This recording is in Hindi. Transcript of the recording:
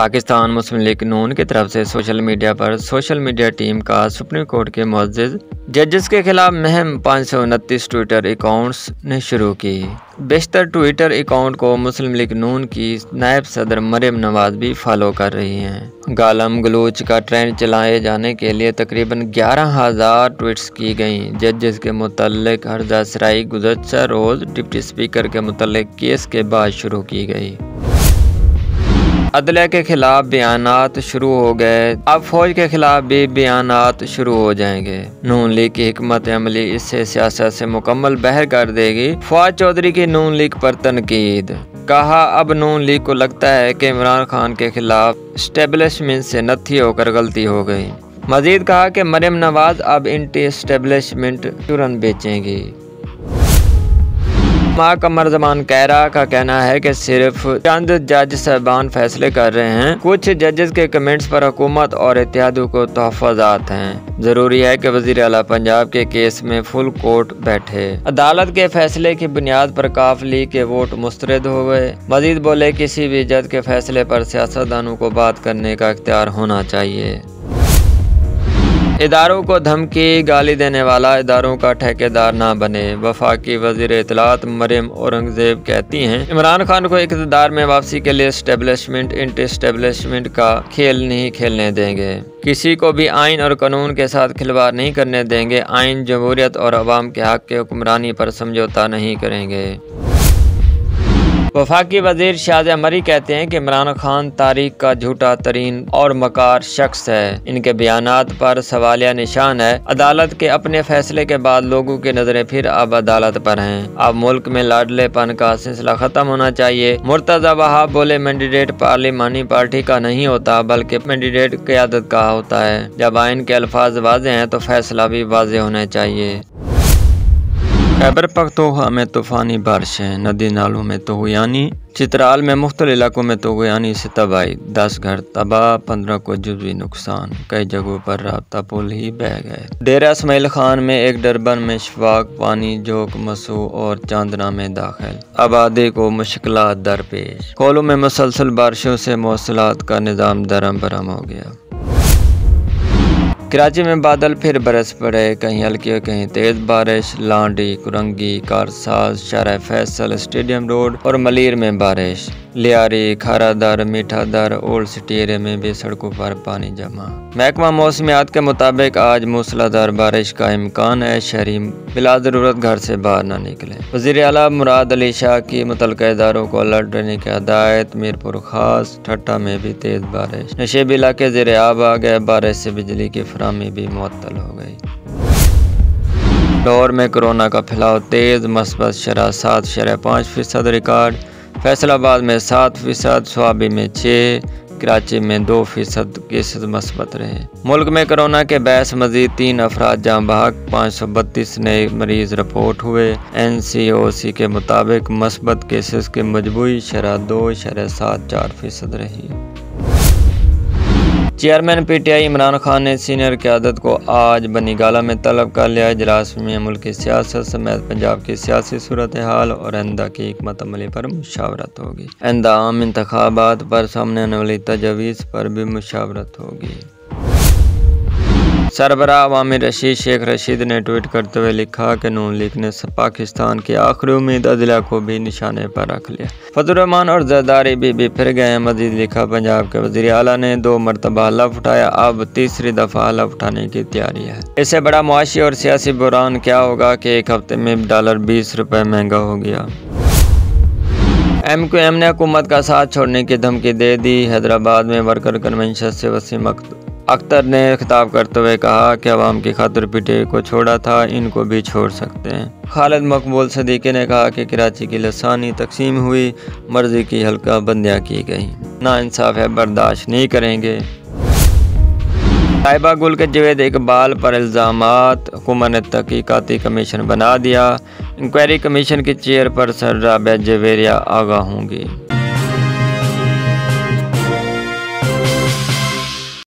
पाकिस्तान मुस्लिम लीग नून की तरफ से सोशल मीडिया टीम का सुप्रीम कोर्ट के मुअज़्ज़िज़ जजेस के खिलाफ मुहिम 529 ट्विटर अकाउंट्स ने शुरू की। बेशतर ट्विटर अकाउंट को मुस्लिम लीग नून की नायब सदर मरियम नवाज भी फॉलो कर रही हैं। गालम गलोच का ट्रेंड चलाए जाने के लिए तकरीबन 11,000 ट्वीट्स की गईं। जजेस के मुतल्लिक हर्जा सराई गुज़श्ता रोज़ डिप्टी स्पीकर के मुतल्लिक केस के बाद शुरू की गई। अदलिया के खिलाफ बयानात शुरू हो गए, अब फौज के खिलाफ भी बयानात शुरू हो जाएंगे। नून लीग की हिकमत अमली इससे सियासत से मुकम्मल बहर कर देगी। फवाद चौधरी की नून लीग पर तनकीद, कहा अब नून लीग को लगता है कि इमरान खान के खिलाफ एस्टेब्लिशमेंट से नत्थी होकर गलती हो गई। मजीद कहा कि मरियम नवाज अब एंटी एस्टेब्लिशमेंट चूरन बेचेंगी। कमर जमान कैरा का कहना है कि सिर्फ चंद जज साहबान फैसले कर रहे हैं। कुछ जजेस के कमेंट्स पर हुकूमत और इत्तेहादों को तहफ़्फ़ुज़ात हैं। जरूरी है कि वज़ीर आला पंजाब के केस में फुल कोर्ट बैठे। अदालत के फैसले की बुनियाद पर काफ लीग के वोट मुस्तरद हो गए। मजीद बोले किसी भी जज के फैसले पर सियासतदानों को बात करने का इख्तियार होना चाहिए। इदारों को धमकी, गाली देने वाला इदारों का ठेकेदार ना बने। वफाकी वज़ीर इत्तलात मरियम औरंगज़ेब कहती हैं इमरान खान को इक़्तिदार में वापसी के लिए एस्टेब्लिशमेंट एंटी एस्टेब्लिशमेंट का खेल नहीं खेलने देंगे। किसी को भी आइन और कानून के साथ खिलवाड़ नहीं करने देंगे। आइन, जमहूरियत और अवाम के हक़ के हुक्मरानी पर समझौता नहीं करेंगे। वफाकी वजीर शाहजहां मरी कहते हैं कि इमरान खान तारीख का झूठा तरीन और मकार शख्स है। इनके बयानात पर सवालिया निशान है। अदालत के अपने फैसले के बाद लोगों की नजरें फिर अब अदालत पर हैं। अब मुल्क में लाडलेपन का सिलसिला खत्म होना चाहिए। मुर्तज़ा वहाब बोले मैंडेट पार्लिमानी पार्टी का नहीं होता बल्कि मैंडेट क़यादत का होता है। जब आइन के अल्फाज वाज़ेह हैं तो फैसला भी वाज़ेह होना चाहिए। खैबर पख्तूनख्वा में तूफ़ानी बारिशें, नदी नालों में तोग़यानी। चित्राल में मुख्तलिफ इलाकों में तोग़यानी से तबाही, 10 घर तबाह, 15 को जुज़वी नुकसान। कई जगहों पर राब्ता पुल ही बह गए। डेरा इस्माइल खान में एक डरबन में शफाक पानी, जोक मसू और चांदना में दाखिल। आबादी को मुश्किलात दरपेश। कोलू में मुसलसल बारिशों से मौसलात का निज़ाम दरम बरम हो गया। कराची में बादल फिर बरस पड़े, कहीं हल्की और कहीं तेज़ बारिश। लांडी, कुरंगी, कारसाज, शारा फैसल, स्टेडियम रोड और मलीर में बारिश। Lyari, Kharadar, Mithadar, old city area में भी सड़कों पर पानी जमा। महकमा मौसमियात के मुताबिक आज मूसलाधार बारिश का इम्कान है। शहरी बिला ज़रूरत घर से बाहर न निकले। वज़ीर आला मुराद अली शाह की मुतल्लिक़ा इदारों को अलर्ट देने की हिदायत। मीरपुर खास, ठट्टा में भी तेज़ बारिश। नशेबी इलाके ज़ेरे आब आ गए। बारिश से बिजली की फराहमी भी मुअत्तल हो गई। लाहौर में कोरोना का फैलाव तेज़, मस्बत शरह 7.5% रिकॉर्ड। फैसलाबाद में 7%, स्वाबी में 6%, कराची में 2% केसेस मस्बत रहे। मुल्क में कोरोना के बायस मजीद 3 अफराद जाँ बहक, 532 नए मरीज रिपोर्ट हुए। NCOC के मुताबिक मस्बत केसेस की मजबूरी शरह 2.74% रही। चेयरमैन PTI इमरान खान ने सीनियर क़यादत को आज बनीगाला में तलब कर लिया। इजलास में मुल्क की सियासत समेत पंजाब की सियासी सूरत हाल और आइंदा की हिकमत अमली पर मुशावरत होगी। आइंदा आम इंतखाबात पर सामने आने वाली तजवीज़ पर भी मुशावरत होगी। सरबराह अवामी रशीद शेख रशीद ने ट्वीट करते हुए लिखा कि नून लीग ने पाकिस्तान की आखिरी उम्मीद अदलिया को भी निशाने पर रख लिया। फजल रहमान और जरदारी भी फिर गए। मजीद लिखा पंजाब के वज़ीर आला ने 2 मरतबा हलफ उठाया, अब तीसरी दफ़ा हलफ उठाने की तैयारी है। इससे बड़ा मुआशी और सियासी बुहरान क्या होगा कि एक हफ्ते में डॉलर 20 रुपये महंगा हो गया। MQM ने हुकूमत का साथ छोड़ने की धमकी दे दी। हैदराबाद में वर्कर कन्वेंशन से वसीम अख्तर ने खिताब करते हुए कहा कि अवाम की खातिर PTI को छोड़ा था, इनको भी छोड़ सकते हैं। खालिद मकबूल सदीकी ने कहा कि कराची की लसानी तकसीम हुई, मर्जी की हल्का बंदियाँ की गई। नाइंसाफ है, बर्दाश्त नहीं करेंगे। ताइबा गुल के जवेद इकबाल पर इल्ज़ामात, हुकूमत ने तहकीकाती कमीशन बना दिया। इंक्वायरी कमीशन की चेयर पर सर राबिया जवेरिया आगाह होंगी।